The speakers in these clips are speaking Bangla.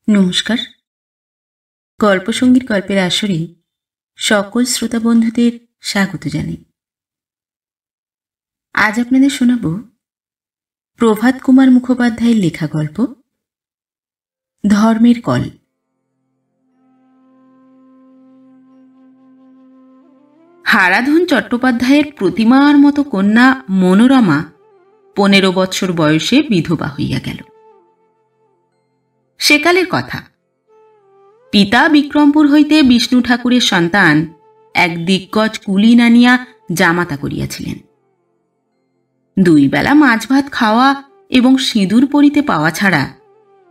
নমস্কার। গল্পসঙ্গীর গল্পের আসরে সকল শ্রোতা বন্ধুদের স্বাগত জানাই। আজ আপনাদের শোনাব প্রভাত কুমার মুখোপাধ্যায়ের লেখা গল্প ধর্মের কল। হারাধন চট্টোপাধ্যায়ের প্রতিমার মতো কন্যা মনোরমা 15 বৎসর বয়সে বিধবা হইয়া গেল। সেকালের কথা। পিতা বিক্রমপুর হইতে বিষ্ণু ঠাকুরের সন্তান এক দিগ্গজ কুলীন আনিয়া জামাতা করিয়াছিলেন। 2 বেলা মাছ ভাত খাওয়া এবং সিঁদুর পরিতে পাওয়া ছাড়া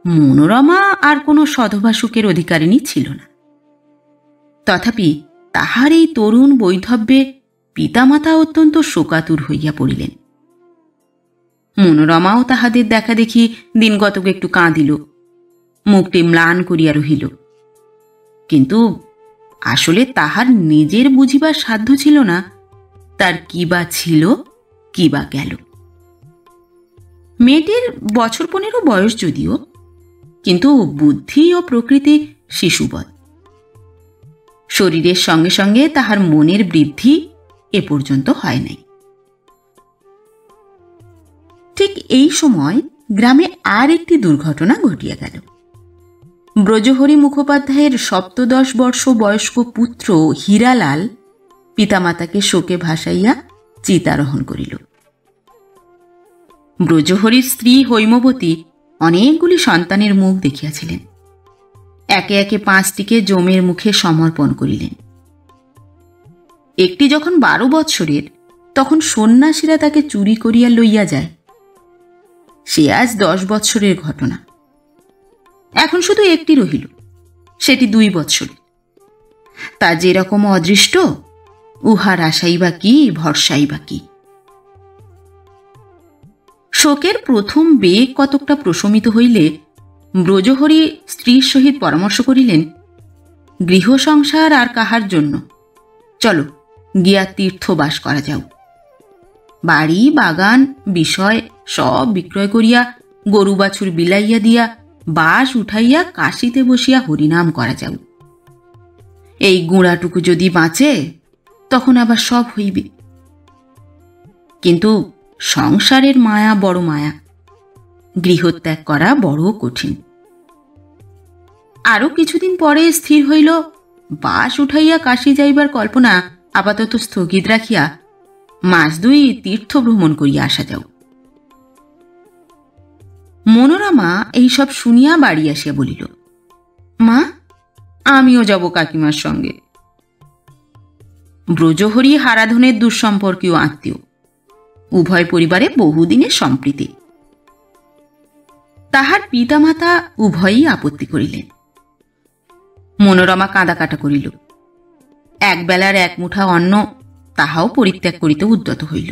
মনোরমা আর কোনো সধবা সুখের অধিকারিণী ছিল না। তথাপি তাহার এই তরুণ বৈধব্যে পিতামাতা অত্যন্ত শোকাতুর হইয়া পড়িলেন। মনোরমাও তাহাদের দেখা দেখি দিনগতক একটু কাঁদিল, মুখটি ম্লান করিয়া রহিল। কিন্তু আসলে তাহার নিজের বুঝিবার সাধ্য ছিল না তার কি বা ছিল, কি বা গেল। মেয়েটির বছর 15 বয়স যদিও, কিন্তু বুদ্ধি ও প্রকৃতি শিশুবৎ। শরীরের সঙ্গে সঙ্গে তাহার মনের বৃদ্ধি এ পর্যন্ত হয় নাই। ঠিক এই সময় গ্রামে আর একটি দুর্ঘটনা ঘটিয়া গেল। ব্রজহরি মুখোপাধ্যায়ের 17 বর্ষ বয়স্ক পুত্র হীরালাল পিতামাতাকে শোকে ভাসাইয়া চিতারোহণ করিল। ব্রজহরির স্ত্রী হৈমবতী অনেকগুলি সন্তানের মুখ দেখিয়াছিলেন। একে একে 5টিকে যমের মুখে সমর্পণ করিলেন। একটি যখন 12 বৎসরের, তখন সন্ন্যাসীরা তাকে চুরি করিয়া লইয়া যায়। সে আজ 10 বৎসরের ঘটনা। এখন শুধু একটি রহিল, সেটি 2 বৎসরের। তা যেরকম অদৃষ্ট, উহার আশাই বা কি, ভরসাই বা কি। শোকের প্রথম বেগ কতকটা প্রশমিত হইলে ব্রজহরি স্ত্রীর সহিত পরামর্শ করিলেন, গৃহ সংসার আর কাহার জন্য, চলো গিয়া তীর্থবাস করা যাও। বাড়ি বাগান বিষয় সব বিক্রয় করিয়া, গরু বাছুর বিলাইয়া দিয়া, বাস উঠাইয়া কাশিতে বসিয়া হরিনাম করা যাও। এই গুঁড়াটুকু যদি বাঁচে তখন আবার সব হইবে। কিন্তু সংসারের মায়া বড় মায়া, গৃহত্যাগ করা বড় কঠিন। আরো কিছুদিন পরে স্থির হইল, বাস উঠাইয়া কাশী যাইবার কল্পনা আপাতত স্থগিত রাখিয়া 2 মাস তীর্থ ভ্রমণ করিয়া আসা যাও। মনোরমা এইসব শুনিয়া বাড়ি আসিয়া বলিল, মা, আমিও যাব কাকিমার সঙ্গে। ব্রজহরি হারাধনের দুঃসম্পর্কীয় আত্মীয়, উভয় পরিবারে বহুদিনের সম্প্রীতি। তাহার পিতামাতা উভয়ই আপত্তি করিলেন। মনোরমা কাঁদাকাটা করিল। 1 বেলার 1 মুঠা অন্ন তাহাও পরিত্যাগ করিতে উদ্যত হইল।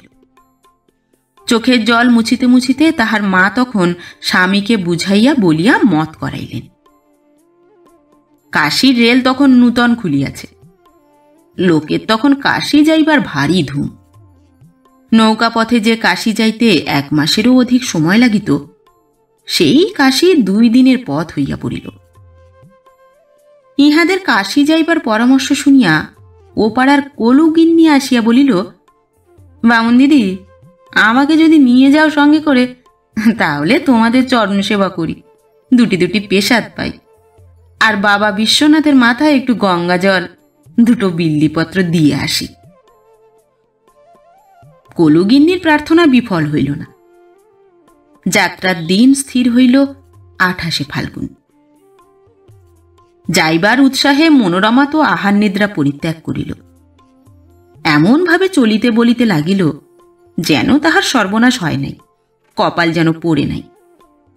চোখের জল মুছিতে মুছিতে তাহার মা তখন স্বামীকে বুঝাইয়া বলিয়া মত করাইলেন। কাশীর রেল তখন নূতন খুলিয়াছে। লোকের তখন কাশী যাইবার ভারী ধুম। নৌকা পথে যে কাশী যাইতে 1 মাসেরও অধিক সময় লাগিত, সেই কাশী 2 দিনের পথ হইয়া পড়িল। ইহাদের কাশী যাইবার পরামর্শ শুনিয়া ও পাড়ার কলুগিন্নি আসিয়া বলিল, বামুন দিদি, আমাকে যদি নিয়ে যাও সঙ্গে করে, তাহলে তোমাদের চরণ সেবা করি, 2টি পেশাদ পাই, আর বাবা বিশ্বনাথের মাথায় একটু গঙ্গা জল, 2 বিল্লিপত্র দিয়ে আসি। কলুগিন্নির প্রার্থনা বিফল হইল না। যাত্রার দিন স্থির হইল 28 ফাল্গুন। যাইবার উৎসাহে মনোরমা তো আহার নিদ্রা পরিত্যাগ করিল। এমন ভাবে চলিতে বলিতে লাগিল যেন তাহার সর্বনাশ হয় নাই, কপাল যেন পড়ে নাই,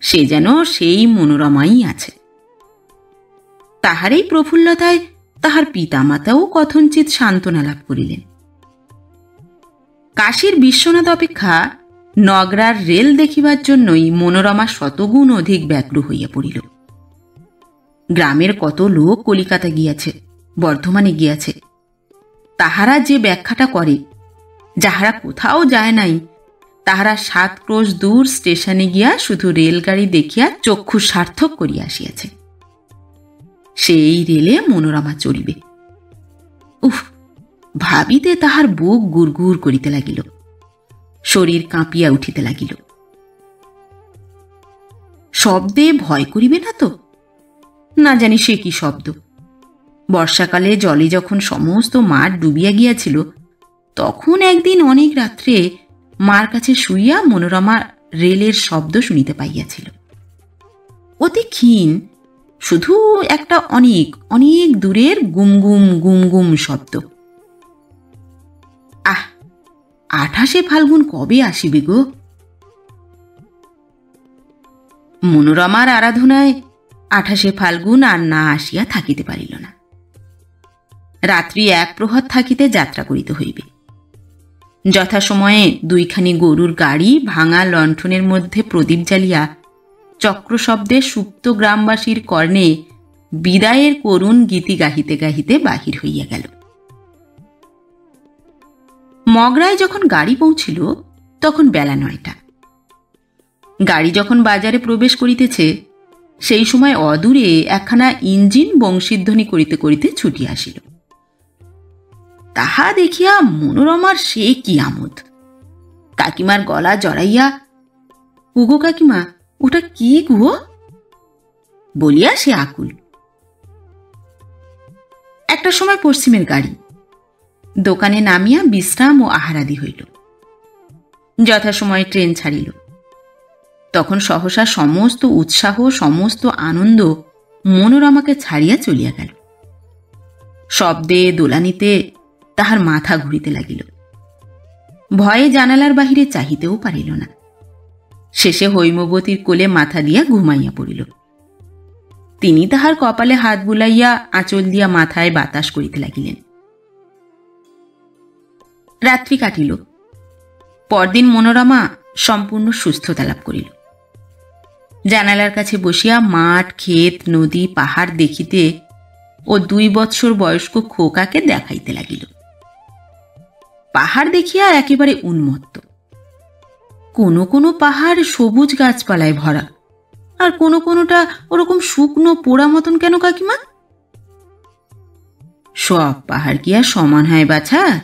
সে যেন সেই মনোরমাই আছে। তাহার এই প্রফুল্লতায় তাহার পিতামাতাও কথঞ্চিত সান্ত্বনা লাভ করিলেন। কাশীর বিশ্বনাথ অপেক্ষা নগরার রেল দেখিবার জন্যই মনোরমা শতগুণ অধিক ব্যাকুল হইয়া পড়িল। গ্রামের কত লোক কলিকাতা গিয়াছে, বর্ধমানে গিয়াছে। তাহারা যে ব্যাখ্যাটা করে, যাহারা কোথাও যায় নাই, তাহারা 7 ক্রোশ দূর স্টেশনে গিয়া শুধু রেলগাড়ি দেখিয়া চক্ষু সার্থক করিয়া আসিয়াছে। সেই রেলে মনোরমা চড়িবে। উফ, ভাবিতে তাহার বুক গুড়গুড় করিতে লাগিল, শরীর কাঁপিয়া উঠিতে লাগিল। শব্দে ভয় করিবে না তো? না জানি সে কি শব্দ। বর্ষাকালে জলে যখন সমস্ত মাঠ ডুবিয়া গিয়াছিল, তখন একদিন অনেক রাত্রে মার কাছে শুইয়া মনোরমা রেলের শব্দ শুনিতে পাইয়াছিল। অতি ক্ষীণ, শুধু একটা অনেক অনেক দূরের গুমগুম গুমগুম শব্দ। আহ, 28শে ফাল্গুন কবে আসিবে গো? মনোরমার আরাধনায় 28শে ফাল্গুন আর না আসিয়া থাকিতে পারিল না। রাত্রি 1 প্রহর থাকিতে যাত্রা করিতে হইবে। যথাসময়ে 2খানি গরুর গাড়ি ভাঙা লণ্ঠনের মধ্যে প্রদীপ জ্বালিয়া চক্রশব্দে সুপ্ত গ্রামবাসীর কর্ণে বিদায়ের করুণ গীতি গাহিতে গাহিতে বাহির হইয়া গেল। মগরায় যখন গাড়ি পৌঁছিল, তখন বেলা 9টা। গাড়ি যখন বাজারে প্রবেশ করিতেছে, সেই সময় অদূরে একখানা ইঞ্জিন বংশীধ্বনি করিতে করিতে ছুটিয়া আসিল। তাহা দেখিয়া মনোরমার সে কি আমোদ! কাকিমার গলা জড়াইয়া, "ওগো কাকিমা, ওটা কি গো?" বলিয়া সে আকুল। একটা সময় পশ্চিমের গাড়ি। দোকানে নামিয়া বিশ্রাম ও আহারাদি হইল। যথাসময়ে ট্রেন ছাড়িল। তখন সহসা সমস্ত উৎসাহ, সমস্ত আনন্দ মনোরমাকে ছাড়িয়া চলিয়া গেল। শব্দে দোলানিতে তাহার মাথা ঘুরিতে লাগিল। ভয়ে জানালার বাহিরে চাহিতেও পারিল না। শেষে হৈমবতীর কোলে মাথা দিয়া ঘুমাইয়া পড়িল। তিনি তাহার কপালে হাত বুলাইয়া আঁচল দিয়া মাথায় বাতাস করিতে লাগিলেন। রাত্রি কাটিল। পরদিন মনোরমা সম্পূর্ণ সুস্থতা লাভ করিল। জানালার কাছে বসিয়া মাঠ, ক্ষেত, নদী, পাহাড় দেখিতে ও 2 বৎসর বয়স্ক খোকাকে দেখাইতে লাগিল। পাহাড় দেখিয়া একেবারে উন্মত্ত। কোনো কোনো পাহাড় সবুজ গাছপালায় ভরা, আর কোনো কোনোটা ওরকম শুকনো পোড়া মতন কেন কাকিমা? সব পাহাড় কি আর সমান হয় বাছা?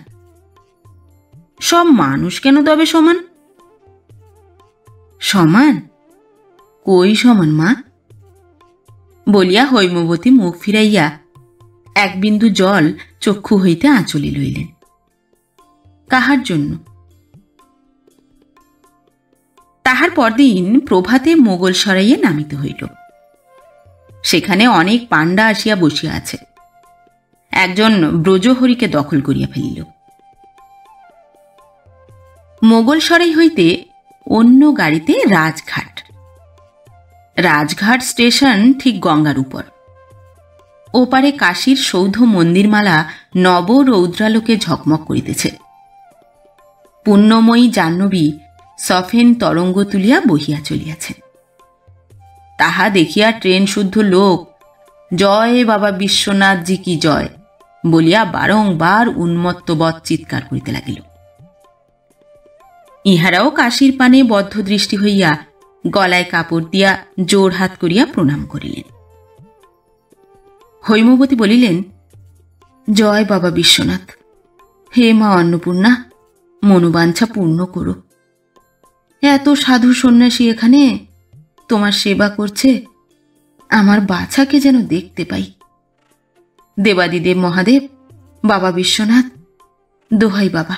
সব মানুষ কেন তবে সমান? সমান? কই সমান মা? বলিয়া হৈমবতী মুখ ফিরাইয়া এক বিন্দু জল চক্ষু হইতে আঁচলে লইলেন। কাহার জন্য? তাহার পরদিন প্রভাতে মোগল সরাইয়ে নামিতে হইল। সেখানে অনেক পাণ্ডা আসিয়া বসিয়া আছে। একজন ব্রজহরিকে দখল করিয়া ফেলিল। মোগল সরাই হইতে অন্য গাড়িতে রাজঘাট। রাজঘাট স্টেশন ঠিক গঙ্গার উপর। ওপারে কাশীর সৌধ মন্দিরমালা নব রৌদ্রালোকে ঝকমক করিতেছে। পুণ্যময়ী জাহ্নবী সফেন তরঙ্গ তুলিয়া বহিয়া চলিয়াছেন। তাহা দেখিয়া ট্রেন শুদ্ধ লোক "জয় বাবা বিশ্বনাথজি কি জয়" বলিয়া বারংবার উন্মত্তবৎ চিৎকার করিতে লাগিল। ইহারাও কাশীর পানে বদ্ধ দৃষ্টি হইয়া গলায় কাপড় দিয়া জোর হাত করিয়া প্রণাম করিলেন। হৈমবতী বলিলেন, "জয় বাবা বিশ্বনাথ, হে মা অন্নপূর্ণা, মনোবাঞ্ছা পূর্ণ করো। এত সাধু সন্ন্যাসী এখানে তোমার সেবা করছে, আমার বাছাকে যেন দেখতে পাই। দেবাদিদেব মহাদেব, বাবা বিশ্বনাথ, দোহাই বাবা,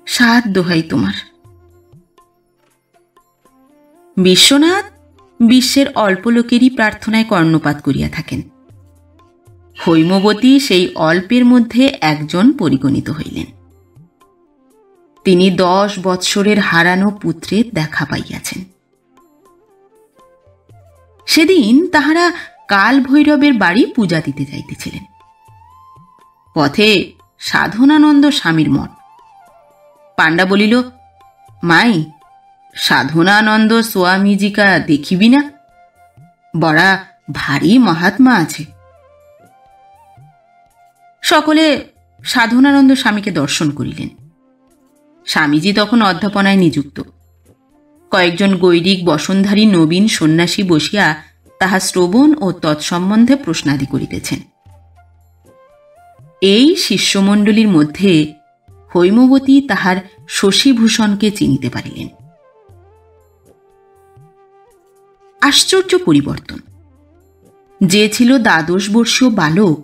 7 দোহাই তোমার।" বিশ্বনাথ বিশ্বের অল্প লোকেরই প্রার্থনায় কর্ণপাত করিয়া থাকেন। হৈমবতী সেই অল্পের মধ্যে একজন পরিগণিত হইলেন। তিনি 10 বৎসরের হারানো পুত্রের দেখা পাইয়াছেন। সেদিন তাহারা কাল ভৈরবের বাড়ি পূজা দিতে যাইতেছিলেন। পথে সাধনানন্দ স্বামীর মঠ। পাণ্ডা বলিল, "মাই, সাধনানন্দ স্বামীজিকা দেখিবি না? বড়া ভারী মহাত্মা আছে।" সকলে সাধনানন্দ স্বামীকে দর্শন করিলেন। স্বামীজি তখন অধ্যাপনায় নিযুক্ত। কয়েকজন গৈরিক বসনধারী নবীন সন্ন্যাসী বসিয়া তাহা শ্রবণ ও তৎসম্বন্ধে প্রশ্নাদি করিতেছেন। এই শিষ্যমণ্ডলীর মধ্যে হৈমবতী তাহার শশীভূষণকে চিনিতে পারিলেন। আশ্চর্য পরিবর্তন! যে ছিল দ্বাদশ বর্ষীয় বালক,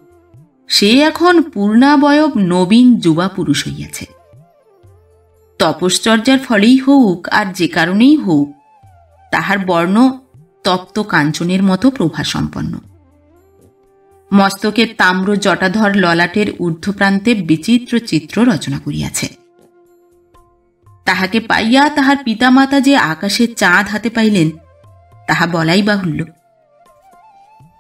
সে এখন পূর্ণাবয়ব নবীন যুবা পুরুষ হইয়াছে। তপশ্চর্যার ফলেই হোক আর যে কারণেই হোক, তাহার বর্ণ তপ্ত কাঞ্চনের মতো প্রভাসম্পন্ন। মস্তকের তাম্র জটাধর ললাটের ঊর্ধ্বপ্রান্তে বিচিত্র চিত্র রচনা করিয়াছে। তাহাকে পাইয়া তাহার পিতামাতা যে আকাশে চাঁদ হাতে পাইলেন, তাহা বলাই বাহুল্য।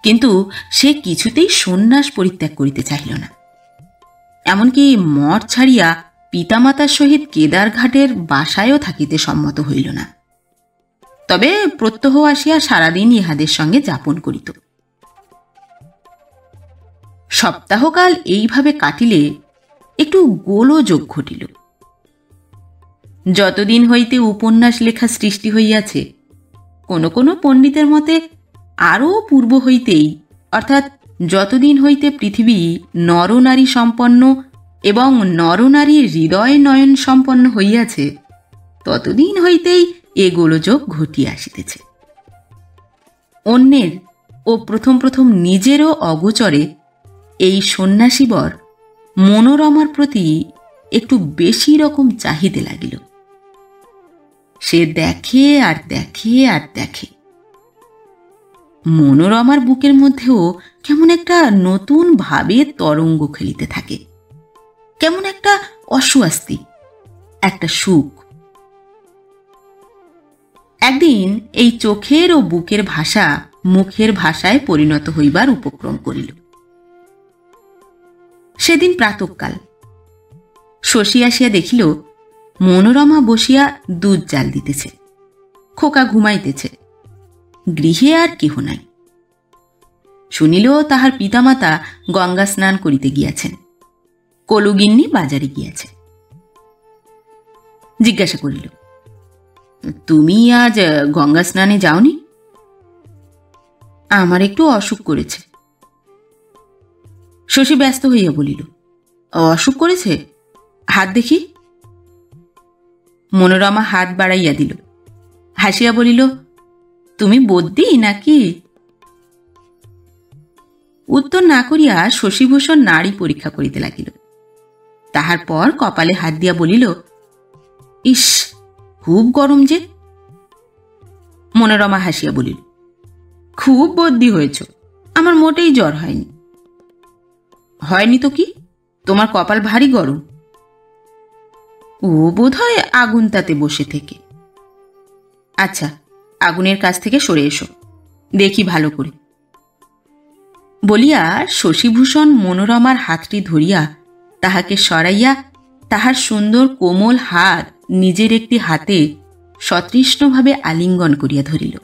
কিন্তু সে কিছুতেই সন্ন্যাস পরিত্যাগ করিতে চাহিল না। এমনকি মঠ ছাড়িয়া পিতামাতার সহিত কেদারঘাটের বাসায়ও থাকিতে সম্মত হইল না। তবে প্রত্যহ আসিয়া সারাদিন ইহাদের সঙ্গে যাপন করিত। সপ্তাহকাল এইভাবে কাটিলে একটু গোলযোগ ঘটিল। যতদিন হইতে উপন্যাস লেখা সৃষ্টি হইয়াছে, কোনো কোনো পণ্ডিতের মতে আরও পূর্ব হইতেই, অর্থাৎ যতদিন হইতে পৃথিবী নরনারী সম্পন্ন এবং নরনারী হৃদয় নয়ন সম্পন্ন হইয়াছে, ততদিন হইতেই এ গোলযোগ ঘটিয়া আসিতেছে। অন্যের ও প্রথম প্রথম নিজেরও অগোচরে এই সন্ন্যাসীবর মনোরমার প্রতি একটু বেশি রকম চাহিতে লাগিল। সে দেখে আর দেখে আর দেখে। মনোরমার বুকের মধ্যেও কেমন একটা নতুন ভাবে তরঙ্গ খেলিতে থাকে, কেমন একটা অস্বস্তি, একটা সুখ। একদিন এই চোখের ও বুকের ভাষা মুখের ভাষায় পরিণত হইবার উপক্রম করিল। সেদিন প্রাতঃকাল শশী আসিয়া দেখিল মনোরমা বসিয়া দুধ জাল দিতেছে, খোকা ঘুমাইতেছে, গৃহে আর কেহ নাই। শুনিল তাহার পিতামাতা গঙ্গা স্নান করিতে গিয়াছেন, কলুগিন্নি বাজারে গিয়াছে। জিজ্ঞাসা করিল, তুমি আজ গঙ্গা স্নানে যাওনি? আমার একটু অসুখ করেছে। শশী ব্যস্ত হইয়া বলিল, অসুখ করেছে? হাত দেখি। মনোরমা হাত বাড়াইয়া দিল, হাসিয়া বলিল, তুমি বদ্যি নাকি? উত্তর না করিয়া শশীভূষণ নাড়ি পরীক্ষা করিতে লাগিল। তাহার পর কপালে হাত দিয়া বলিল, ইস, খুব গরম যে। মনোরমা হাসিয়া বলিল, খুব বদ্যি হয়েছ, আমার মোটেই জ্বর হয়নি। হয়নি তো কি, তোমার কপাল ভারী গরম। ও বোধ হয় আগুন তাতে বসে থেকে। আচ্ছা, আগুনের কাছ থেকে সরে এসো, দেখি ভালো করে। বলিয়া শশীভূষণ মনোরমার হাতটি ধরিয়া তাহাকে সরাইয়া তাহার সুন্দর কোমল হাত নিজের একটি হাতে সতৃষ্ণভাবে আলিঙ্গন করিয়া ধরিল।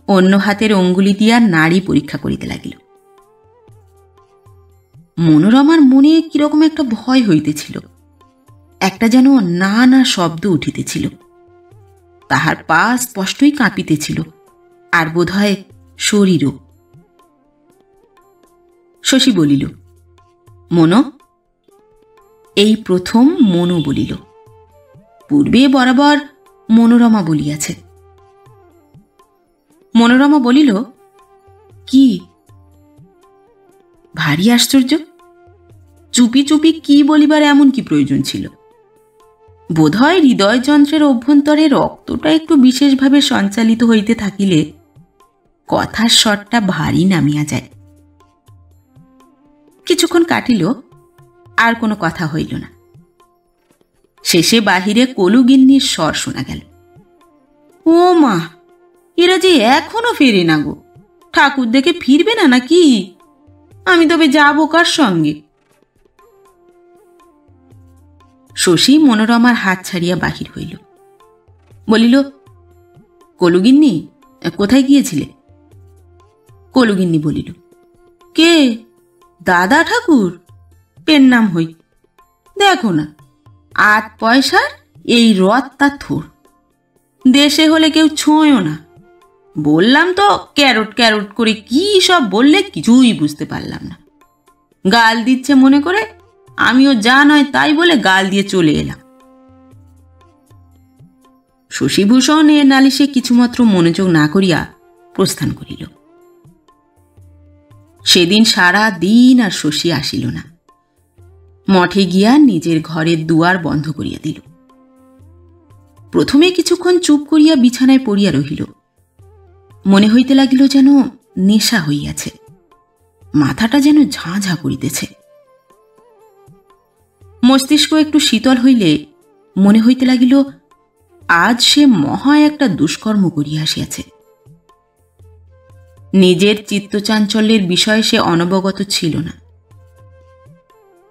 অন্য হাতের অঙ্গুলি দিয়া নাড়ি পরীক্ষা করিতে লাগিল। মনোরমার মনে কিরকম একটা ভয় হইতেছিল, একটা যেন না না শব্দ উঠিতেছিল। তাহার পা স্পষ্টই কাঁপিতেছিল, আর বোধহয় শরীরও। শশী বলিল, মনো। এই প্রথম মনো বলিল, পূর্বে বরাবর মনোরমা বলিয়াছে। মনোরমা বলিল, কি? ভারী আশ্চর্য, চুপি চুপি কি বলিবার এমন কি প্রয়োজন ছিল? বোধহয় হৃদয়যন্ত্রের অভ্যন্তরে রক্তটা একটু বিশেষভাবে সঞ্চালিত হইতে থাকিলে কথার স্বরটা ভারী নামিয়া যায়। কিছুক্ষণ কাটিল, আর কোনো কথা হইল না। শেষে বাহিরে কলুগিন্নির স্বর শোনা গেল, ও মা, এরা যে এখনো ফেরে না গো, ঠাকুর দেখে ফিরবে না নাকি? আমি তবে যাব কার সঙ্গে? শশী মনোরমার হাত ছাড়িয়া বাহির হইল, বলিল, কলুগিন্নি, কোথায় গিয়েছিলে? কলুগিন্নি বলিল, কে? দাদা ঠাকুর? পেন নাম হই। দেখো না, 8 পয়সার এই রত্তা থোর, দেশে হলে কেউ ছোঁয়ও না। বললাম তো ক্যারট ক্যারট করে কি সব বললে কিছুই বুঝতে পারলাম না। গাল দিচ্ছে মনে করে আমিও যা নয় তাই বলে গাল দিয়ে চলে এলাম। শশীভূষণ এ নালিশে কিছুমাত্র মনোযোগ না করিয়া প্রস্থান করিল। সেদিন সারা দিন আর শশী আসিল না। মঠে গিয়া নিজের ঘরের দুয়ার বন্ধ করিয়া দিল। প্রথমে কিছুক্ষণ চুপ করিয়া বিছানায় পড়িয়া রহিল। মনে হইতে লাগিল যেন নেশা হইয়াছে, মাথাটা যেন ঝাঁ ঝাঁ করিতেছে। মস্তিষ্ক একটু শীতল হইলে মনে হইতে লাগিল আজ সে মহা একটা দুষ্কর্ম করিয়া আসিয়াছে। নিজের চিত্তচাঞ্চল্যের বিষয়ে সে অনবগত ছিল না।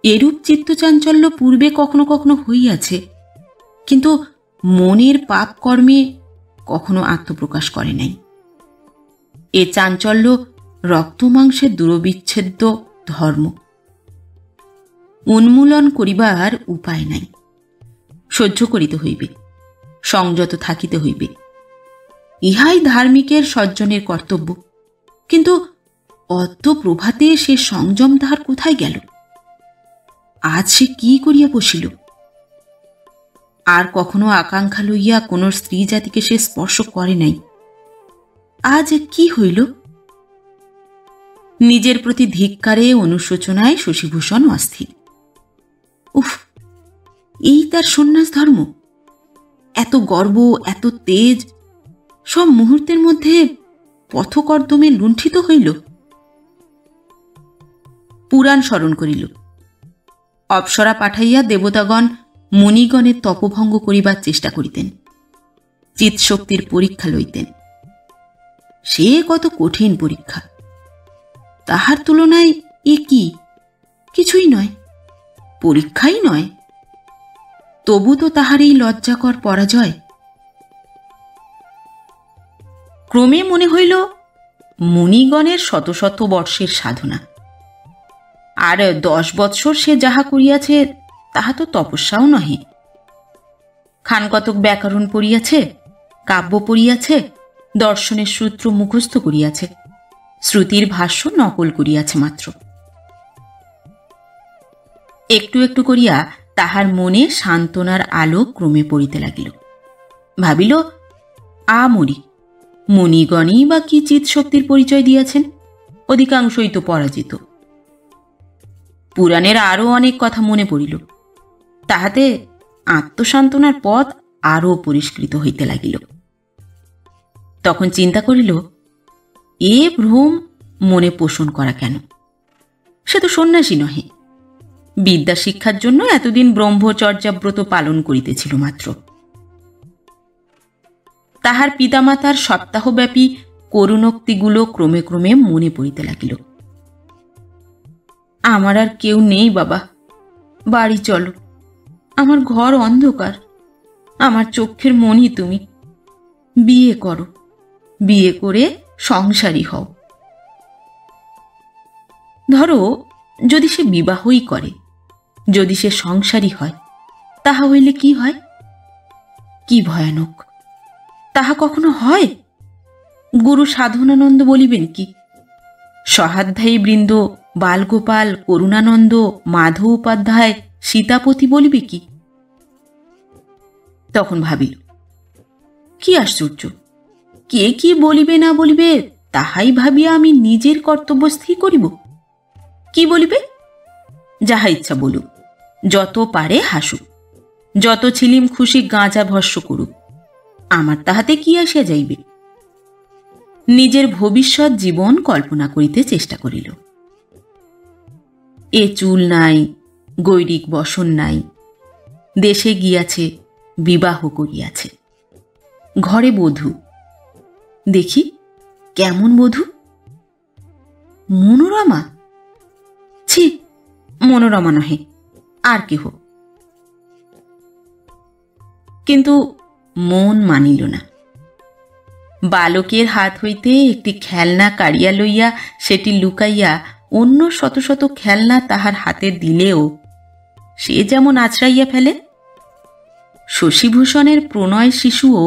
এরূপ চিত্তচাঞ্চল্য পূর্বে কখনো কখনো হইয়াছে, কিন্তু মনের পাপ কর্মে কখনো আত্মপ্রকাশ করে নাই। এ চাঞ্চল্য রক্তমাংসের দুরবিচ্ছেদ্য ধর্ম। উন্মূলন করিবার উপায় নাই। সহ্য করিতে হইবে, সংযত থাকিতে হইবে, ইহাই ধার্মিকের সজ্জনের কর্তব্য। কিন্তু অদ্য প্রভাতে সে সংযম তাহার কোথায় গেল? আজ সে কি করিয়া বসিল? আর কখনো আকাঙ্ক্ষা লইয়া কোন স্ত্রী জাতিকে সে স্পর্শ করে নাই। আজ কি হইল? নিজের প্রতি ধিক্কারে অনুশোচনায় শশীভূষণ অস্থির। উফ, এই তার সন্ন্যাস ধর্ম! এত গর্ব, এত তেজ, সব মুহূর্তের মধ্যে পথকর্দমে লুণ্ঠিত হইল। পুরাণ স্মরণ করিল। অপ্সরা পাঠাইয়া দেবতাগণ মুনিগণের তপভঙ্গ করিবার চেষ্টা করিতেন, চিৎশক্তির পরীক্ষা লইতেন। সে কত কঠিন পরীক্ষা! তাহার তুলনায় এ কি? কিছুই নয়, পরীক্ষাই নয়। তবু তো তাহার এই লজ্জাকর পরাজয়। ক্রমে মনে হইল মুনিগণের শত শত বর্ষের সাধনা, আর 10 বৎসর সে যাহা করিয়াছে তাহা তো তপস্যাও নহে। খানকতক ব্যাকরণ পড়িয়াছে, কাব্য পড়িয়াছে, দর্শনের সূত্র মুখস্থ করিয়াছে, শ্রুতির ভাষ্য নকল করিয়াছে মাত্র। একটু একটু করিয়া তাহার মনে সান্ত্বনার আলো ক্রমে পড়িতে লাগিল। ভাবিল, আমরি মুনিগণই বা কি চিৎশক্তির পরিচয় দিয়াছেন? অধিকাংশই তো পরাজিত। পুরাণের আরও অনেক কথা মনে পড়িল। তাহাতে আত্মসান্ত্বনার পথ আরও পরিষ্কৃত হইতে লাগিল। তখন চিন্তা করিল, এ ভ্রম মনে পোষণ করা কেন? সে তো সন্ন্যাসী নহে, বিদ্যা শিক্ষার জন্য এতদিন ব্রহ্মচর্যাব্রত পালন করিতেছিল মাত্র। তাহার পিতামাতার সপ্তাহব্যাপী করুণোক্তিগুলো ক্রমে ক্রমে মনে পড়িতে লাগিল। আমার আর কেউ নেই বাবা, বাড়ি চলো, আমার ঘর অন্ধকার, আমার চোখের মণি তুমি। বিয়ে করো, বিয়ে করে সংসারী হও। ধরো যদি সে বিবাহই করে, যদি সে সংসারী হয়, তাহা হইলে কি হয়? কি ভয়ানক! তাহা কখনো হয়? গুরু সাধনানন্দ বলিবেন কি? সহাধ্যায়ী বৃন্দ বালগোপাল, করুণানন্দ, মাধব উপাধ্যায়, সীতাপতি বলিবে কি? তখন ভাবিল, কি আশ্চর্য! কে কি বলিবে না বলিবে তাহাই ভাবিয়া আমি নিজের কর্তব্য স্থির করিব। কি বলিবে? যাহা ইচ্ছা বলুক, যত পারে হাসুক, যত ছিলিম খুশি গাঁজা ভস্য করুক, আমার তাহাতে কি আসিয়া যাইবে? নিজের ভবিষ্যৎ জীবন কল্পনা করিতে চেষ্টা করিল। এ চুল নাই, গৈরিক বসন নাই, দেশে গিয়াছে, বিবাহ করিয়াছে, ঘরে বধূ। দেখি কেমন বধূ? মনোরমা? ছি, মনোরমা নহে, আর কেহ। কিন্তু মন মানিল না। বালকের হাত হইতে একটি খেলনা কাড়িয়া লইয়া সেটি লুকাইয়া অন্য শত শত খেলনা তাহার হাতে দিলেও সে যেমন আছড়াইয়া ফেলে, শশীভূষণের প্রণয় শিশুও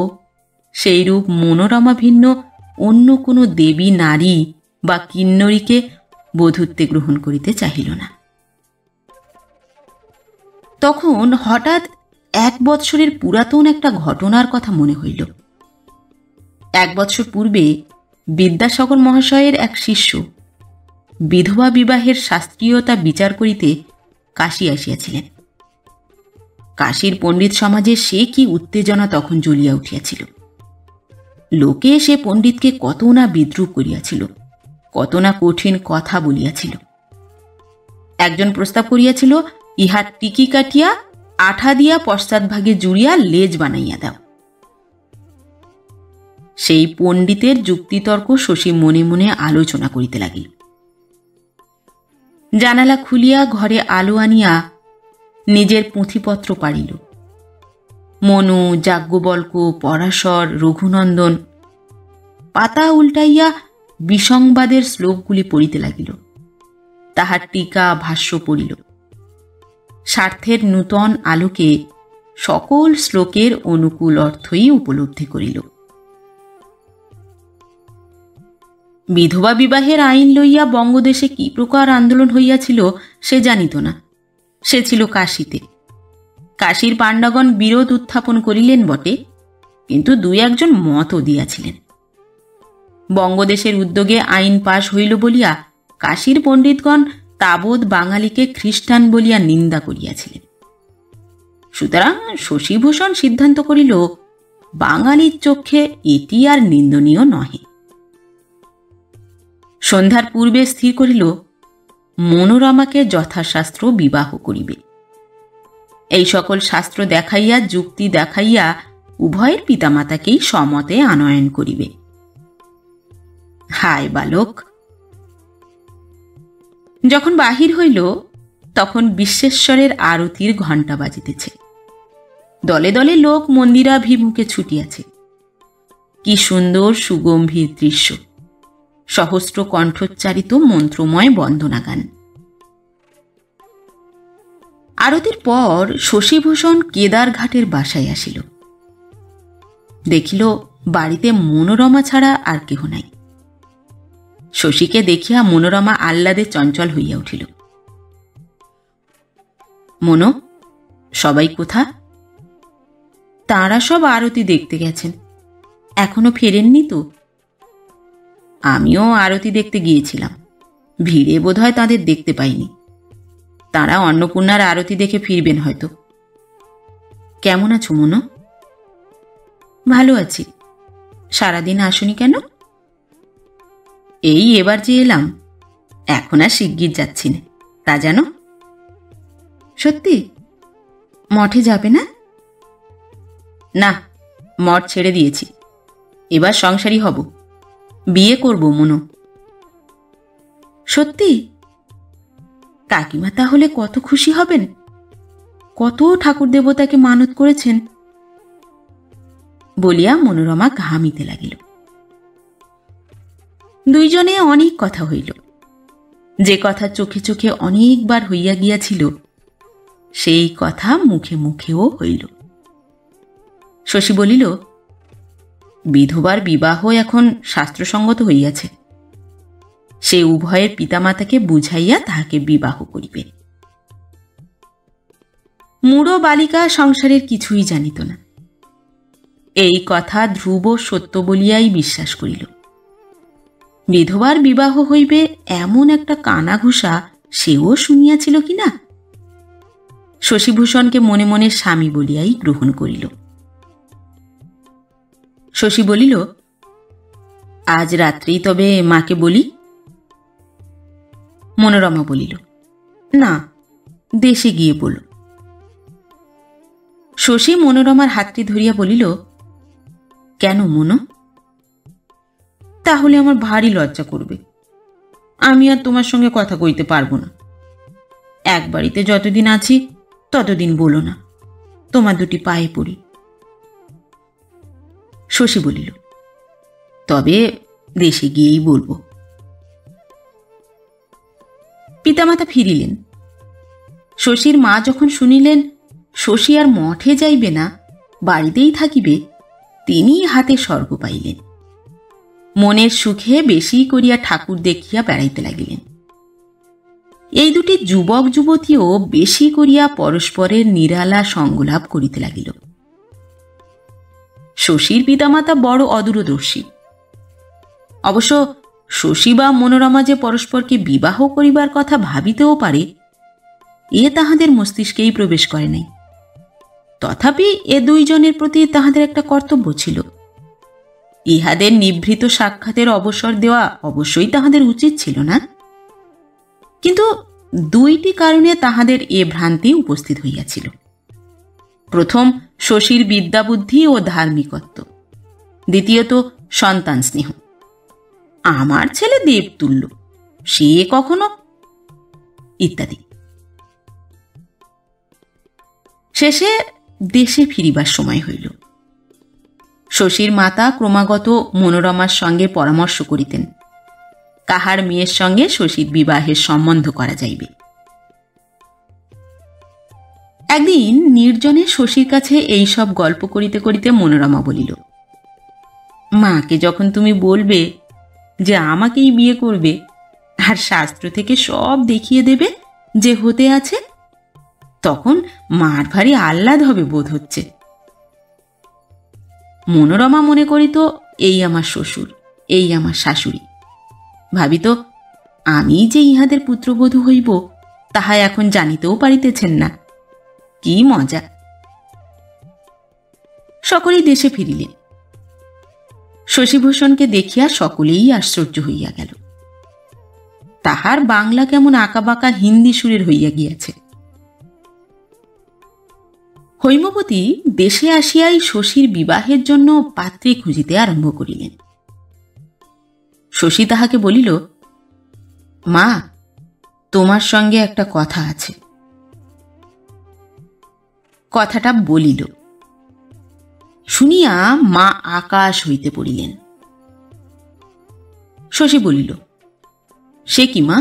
সেইরূপ মনোরমা ভিন্ন অন্য কোনো দেবী নারী বা কিন্নরীকে বধূত্বে গ্রহণ করিতে চাহিল না। তখন হঠাৎ 1 বৎসরের পুরাতন একটা ঘটনার কথা মনে হইল। 1 বৎসর পূর্বে বিদ্যাসাগর মহাশয়ের এক শিষ্য বিধবা বিবাহের শাস্ত্রীয়তা বিচার করিতে কাশী আসিয়াছিলেন। কাশীর পণ্ডিত সমাজে সে কি উত্তেজনা তখন জ্বলিয়া উঠিয়াছিল। লোকে সে পণ্ডিতকে কত না বিদ্রূপ করিয়াছিল, কত না কঠিন কথা বলিয়াছিল। একজন প্রস্তাব করিয়াছিল, ইহার টিকি কাটিয়া আঠা দিয়া পশ্চাৎভাগে জুড়িয়া লেজ বানাইয়া দাও। সেই পণ্ডিতের যুক্তিতর্ক শশী মনে মনে আলোচনা করিতে লাগিল। জানালা খুলিয়া ঘরে আলো আনিয়া নিজের পুঁথিপত্র পাড়িল। মনু, যাজ্ঞবল্ক্য, পরাশর, রঘুনন্দন পাতা উল্টাইয়া বিসংবাদের শ্লোকগুলি পড়িতে লাগিল। তাহার টিকা ভাষ্য পড়িল। স্বার্থের নূতন আলোকে সকল শ্লোকের অনুকূল অর্থই উপলব্ধি করিল। বিধবা বিবাহের আইন লইয়া বঙ্গদেশে কি প্রকার আন্দোলন হইয়াছিল সে জানিত না। সে ছিল কাশীতে। কাশীর পাণ্ডাগণ বিরোধ উত্থাপন করিলেন বটে, কিন্তু 2-1 মতও দিয়াছিলেন। বঙ্গদেশের উদ্যোগে আইন পাশ হইল বলিয়া কাশীর পণ্ডিতগণ তাবৎ বাঙালিকে খ্রিস্টান বলিয়া নিন্দা করিয়াছিলেন। সুতরাং শশীভূষণ সিদ্ধান্ত করিল, বাঙালির চক্ষে এটি আর নিন্দনীয় নহে। সন্ধ্যার পূর্বে স্থির করিল, মনোরমাকে যথাশাস্ত্র বিবাহ করিবে। এই সকল শাস্ত্র দেখাইয়া, যুক্তি দেখাইয়া উভয়ের পিতামাতাকেই সমতে আনয়ন করিবে। হায় বালক! যখন বাহির হইল তখন বিশ্বেশ্বরের আরতির ঘণ্টা বাজিতেছে। দলে দলে লোক মন্দিরাভিমুখে ছুটিয়াছে। কি সুন্দর সুগম্ভীর দৃশ্য! সহস্র কণ্ঠোচ্চারিত মন্ত্রময় বন্দনাগান। আরতির পর শশীভূষণ কেদারঘাটের বাসায় আসিল। দেখিল বাড়িতে মনোরমা ছাড়া আর কেহ নাই। শশীকে দেখিয়া মনোরমা আহ্লাদে চঞ্চল হইয়া উঠিল। মনো, সবাই কোথা? তাঁরা সব আরতি দেখতে গেছেন, এখনো ফেরেননি তো? আমিও আরতি দেখতে গিয়েছিলাম, ভিড়ে বোধহয় তাঁদের দেখতে পাইনি। তাঁরা অন্নপূর্ণার আরতি দেখে ফিরবেন হয়তো। কেমন আছো মনো? ভালো আছি। সারাদিন আসনি কেন? এই এবার যে এলাম, এখন আর শিগগির যাচ্ছি না, তা জানো। সত্যি? মঠে যাবে না? না, মঠ ছেড়ে দিয়েছি। এবার সংসারী হব, বিয়ে করব মনো। সত্যি? কাকিমা তাহলে কত খুশি হবেন। কত ঠাকুর দেবতাকে মানত করেছেন বলিয়া মনোরমা ঘামিতে লাগিল। দুইজনে অনেক কথা হইল। যে কথা চোখে চোখে অনেকবার হইয়া গিয়াছিল, সেই কথা মুখে মুখেও হইল। শশী বলিল, বিধবার বিবাহ এখন শাস্ত্রসঙ্গত হইয়াছে। সে উভয়ের পিতামাতাকে বুঝাইয়া তাহাকে বিবাহ করিবে। মূঢ় বালিকা সংসারের কিছুই জানিত না। এই কথা ধ্রুব সত্য বলিয়াই বিশ্বাস করিল। বিধবার বিবাহ হইবে এমন একটা কানাঘুষা সেও শুনিয়াছিল কিনা? শশীভূষণকে মনে মনে স্বামী বলিয়াই গ্রহণ করিল। শশী বলিল, আজ রাত্রেই তবে মাকে বলি। মনোরমা বলিল, না, দেশে গিয়ে বলো। শশী মনোরমার হাতটি ধরিয়া বলিল, কেন মনো? তাহলে আমার ভারী লজ্জা করবে। আমি আর তোমার সঙ্গে কথা কইতে পারবো না। এক বাড়িতে যতদিন আছি ততদিন বলো না, তোমার দুটি পায়ে পড়ি। শশী বলিল, তবে দেশে গিয়েই বলবো। পিতামাতা ফিরিলেন। শশীর মা যখন শুনিলেন শশী আর মঠে যাইবে না, বাড়িতেই থাকিবে, তিনি হাতে স্বর্গ পাইলেন। মনের সুখে বেশি করিয়া ঠাকুর দেখিয়া বেড়াইতে লাগিলেন। এই দুটি যুবক যুবতীও বেশি করিয়া পরস্পরের নিরালা সঙ্গলাভ করিতে লাগিল। শশীর পিতামাতা বড় অদূরদর্শী। অবশ্য শশী বা মনোরমা যে পরস্পরকে বিবাহ করিবার কথা ভাবিতেও পারে, এ তাহাদের মস্তিষ্কেই প্রবেশ করে নাই। তথাপি এ দুইজনের প্রতি তাহাদের একটা কর্তব্য ছিল। ইহাদের নিভৃত সাক্ষাতের অবসর দেওয়া অবশ্যই তাহাদের উচিত ছিল না। কিন্তু দুইটি কারণে তাহাদের এ ভ্রান্তি উপস্থিত হইয়াছিল। প্রথম, শশীর বিদ্যাবুদ্ধি ও ধার্মিকত্ব। দ্বিতীয়ত, সন্তান স্নেহ। আমার ছেলে দেবতুল্য, সে কখনো ইত্যাদি। শেষে দেশে ফিরিবার সময় হইল। শশীর মাতা ক্রমাগত মনোরমার সঙ্গে পরামর্শ করিতেন কাহার মেয়ের সঙ্গে শশীর বিবাহের সম্বন্ধ করা যাইবে। একদিন নির্জনে শশীর কাছে এই সব গল্প করিতে করিতে মনোরমা বলিল, মাকে যখন তুমি বলবে যে আমাকেই বিয়ে করবে আর শাস্ত্র থেকে সব দেখিয়ে দেবে যে হতে আছে, তখন মার ভারী আহ্লাদ হবে বোধ হচ্ছে। মনোরমা মনে করিত এই আমার শ্বশুর, এই আমার শাশুড়ি। ভাবিত আমি যে ইহাদের পুত্রবধূ হইব তাহা এখন জানিতেও পারিতেছেন না। কি মজা! সকলেই দেশে ফিরিলেন। শশীভূষণকে দেখিয়া সকলেই আশ্চর্য হইয়া গেল। তাহার বাংলা কেমন আঁকাবাঁকা হিন্দি সুরের হইয়া গিয়াছে। হৈমবতী দেশে আসিয়াই শশীর বিবাহের জন্য পাত্রী খুঁজিতে আরম্ভ করিলেন। শশী তাহাকে বলিল, মা, তোমার সঙ্গে একটা কথা আছে। কথাটা বলিল। শুনিয়া মা আকাশ হইতে পড়িলেন। শশী বলিল, সে কি মা,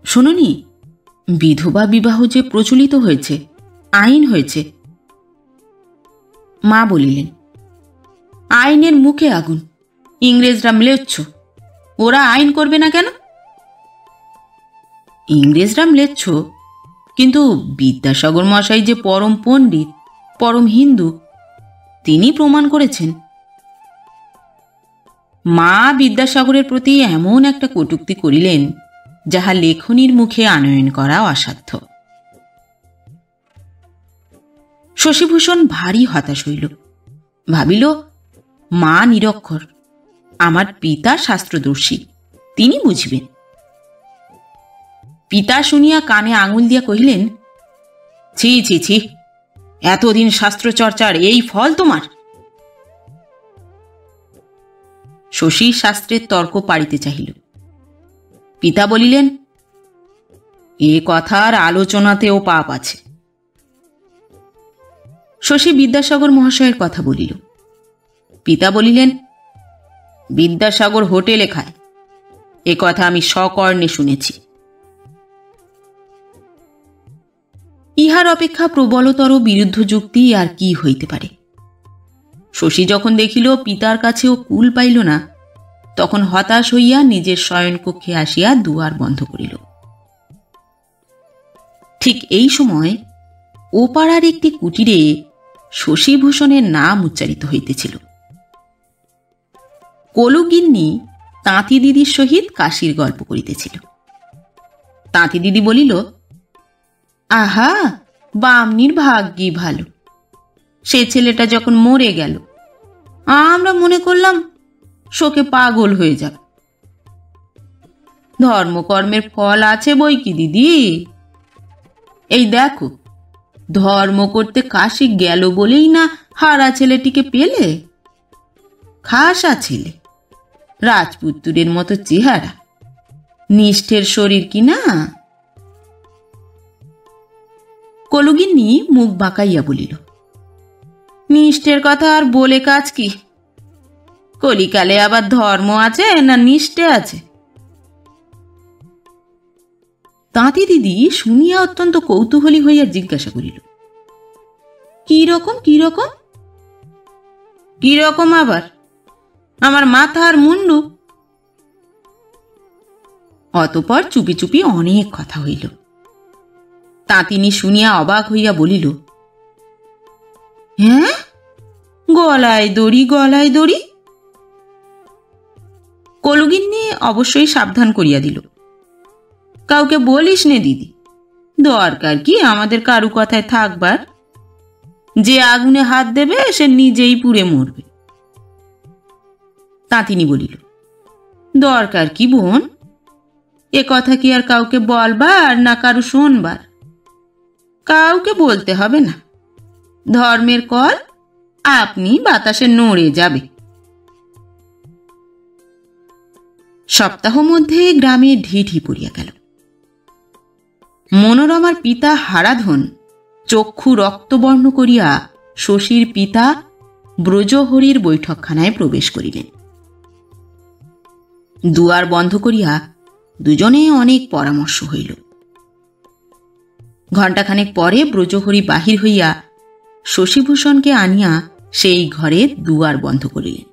শোনোনি? বিধবা বিবাহ যে প্রচলিত হয়েছে, আইন হয়েছে। মা বলিলেন, আইনের মুখে আগুন, ইংরেজরা ম্লেচ্ছ, ওরা আইন করবে না কেন? ইংরেজরা ম্লেচ্ছ, কিন্তু বিদ্যাসাগর মশাই যে পরম পণ্ডিত, পরম হিন্দু, তিনি প্রমাণ করেছেন। মা বিদ্যাসাগরের প্রতি এমন একটা কটূক্তি করিলেন যাহা লেখনীর মুখে আনয়ন করা অসাধ্য। শশীভূষণ ভারী হতাশ হইল। ভাবিল, মা নিরক্ষর, আমার পিতা শাস্ত্রদর্শী, তিনি বুঝবেন। পিতা শুনিয়া কানে আঙুল দিয়া কহিলেন, ছি ছি ছি, এতদিন শাস্ত্রচর্চার এই ফল তোমার? শশী শাস্ত্রের তর্ক পাড়িতে চাহিল। পিতা বলিলেন, এ কথার আলোচনাতেও পাপ আছে। শশী বিদ্যাসাগর মহাশয়ের কথা বলিল। পিতা বলিলেন, বিদ্যাসাগর হোটেলে খায়, এ কথা আমি সকর্ণে শুনেছি। ইহার অপেক্ষা প্রবলতর বিরুদ্ধ যুক্তি আর কি হইতে পারে? শশী যখন দেখিল পিতার কাছেও কুল পাইল না, তখন হতাশ হইয়া নিজের শয়নকক্ষে আসিয়া দুয়ার বন্ধ করিল। ঠিক এই সময় ওপাড়ার একটি কুটিরে শশীভূষণের নাম উচ্চারিত হইতেছিল। কলুগিন্নি তাঁতি দিদির সহিত কাশীর গল্প করিতেছিল। তাঁতি দিদি বলিল, আহা, বামনির ভাগ্যই ভালো, সে ছেলেটা যখন মরে গেল আমরা মনে করলাম শোকে পাগল হয়ে যাবে। ধর্মকর্মের ফল আছে বই কি দিদি। এই দেখো, ধর্ম করতে কাশী গেল বলেই না হারা ছেলেটিকে পেলে। খাসা ছেলে, রাজপুত্রের মতো চেহারা, নিষ্ঠের শরীর কি না? কলুগিন্নি মুখ বাঁকাইয়া বলিল, নিষ্ঠের কথা আর বলে কাজ কি? কলিকালে আবার ধর্ম আছে না নিষ্ঠে আছে? তাঁতি দিদি শুনিয়া অত্যন্ত কৌতূহলী হইয়া জিজ্ঞাসা করিল, কি রকম কি রকম? কি রকম আবার? আমার মাথা আর মুন্ডু। অতপর চুপি চুপি অনেক কথা হইল। তাঁতিনী শুনিয়া অবাক হইয়া বলিল, হ্যাঁ, গলায় দড়ি, গলায় দড়ি। কলুগিন্নি অবশ্যই সাবধান করিয়া দিল, কাউকে বলিস নে দিদি, দরকার কি আমাদের কারু কথায় থাকবার? যে আগুনে হাত দেবে সে নিজেই পুড়ে মরবে। তাঁতিনী বলিল, দরকার কি বোন, এ কথা কি আর কাউকে বলবার না কারু শোনবার? কাউকে বলতে হবে না, ধর্মের কল আপনি বাতাসে নড়ে যাবে। সপ্তাহ মধ্যে গ্রামে ঢিঢি পড়িয়া গেল। মনোরমার পিতা হারাধন চক্ষু রক্তবর্ণ করিয়া শশীর পিতা ব্রজহরির বৈঠকখানায় প্রবেশ করিলেন। দুয়ার বন্ধ করিয়া দুজনে অনেক পরামর্শ হইল। ঘণ্টাখানেক পরে ব্রজহরি বাহির হইয়া শশীভূষণকে আনিয়া সেই ঘরে দুয়ার বন্ধ করিলেন।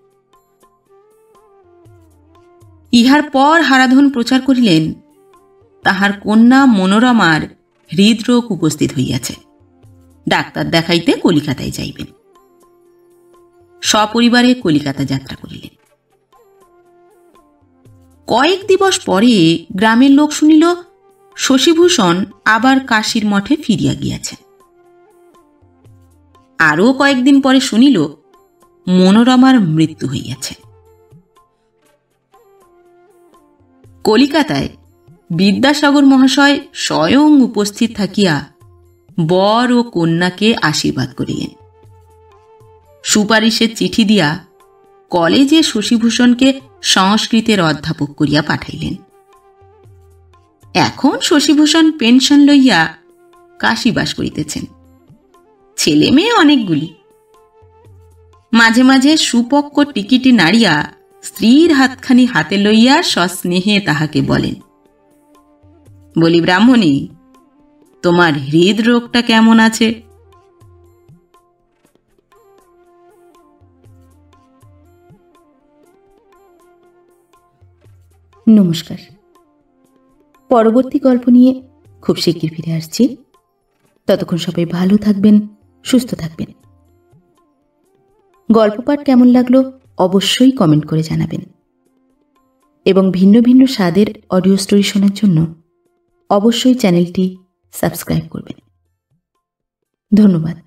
ইহার পর হারাধন প্রচার করিলেন, তাহার কন্যা মনোরমার হৃদরোগ উপস্থিত হইয়াছে, ডাক্তার দেখাইতে কলিকাতায় যাইবেন। সপরিবারে কলিকাতা যাত্রা করিলেন। কয়েক দিবস পরে গ্রামের লোক শুনিল শশীভূষণ আবার কাশীর মঠে ফিরিয়া গিয়াছে। আরও কয়েকদিন পরে শুনিল মনোরমার মৃত্যু হইয়াছে। কলিকাতায় বিদ্যাসাগর মহাশয় স্বয়ং উপস্থিত থাকিয়া বর ও কন্যাকে আশীর্বাদ করিলেন। সুপারিশের চিঠি দিয়া কলেজে শশীভূষণকে সংস্কৃতের অধ্যাপক করিয়া পাঠাইলেন। এখন শশীভূষণ পেনশন লইয়া কাশীবাস করিতেছেন। ছেলে মেয়ে অনেকগুলি। মাঝে মাঝে সুপক্ক টিকিটি নাড়িয়া স্ত্রীর হাতখানি হাতে লইয়া সস্নেহে তাহাকে বলেন, বলি ব্রাহ্মণী, তোমার হৃদরোগটা কেমন আছে? নমস্কার। পরবর্তী গল্প নিয়ে খুব শিগগির ফিরে আসছি। ততক্ষণ সবাই ভালো থাকবেন, সুস্থ থাকবেন। গল্প পাঠ কেমন লাগলো অবশ্যই কমেন্ট করে জানাবেন, এবং ভিন্ন ভিন্ন স্বাদের অডিও স্টোরি শোনার জন্য অবশ্যই চ্যানেলটি সাবস্ক্রাইব করবেন। ধন্যবাদ।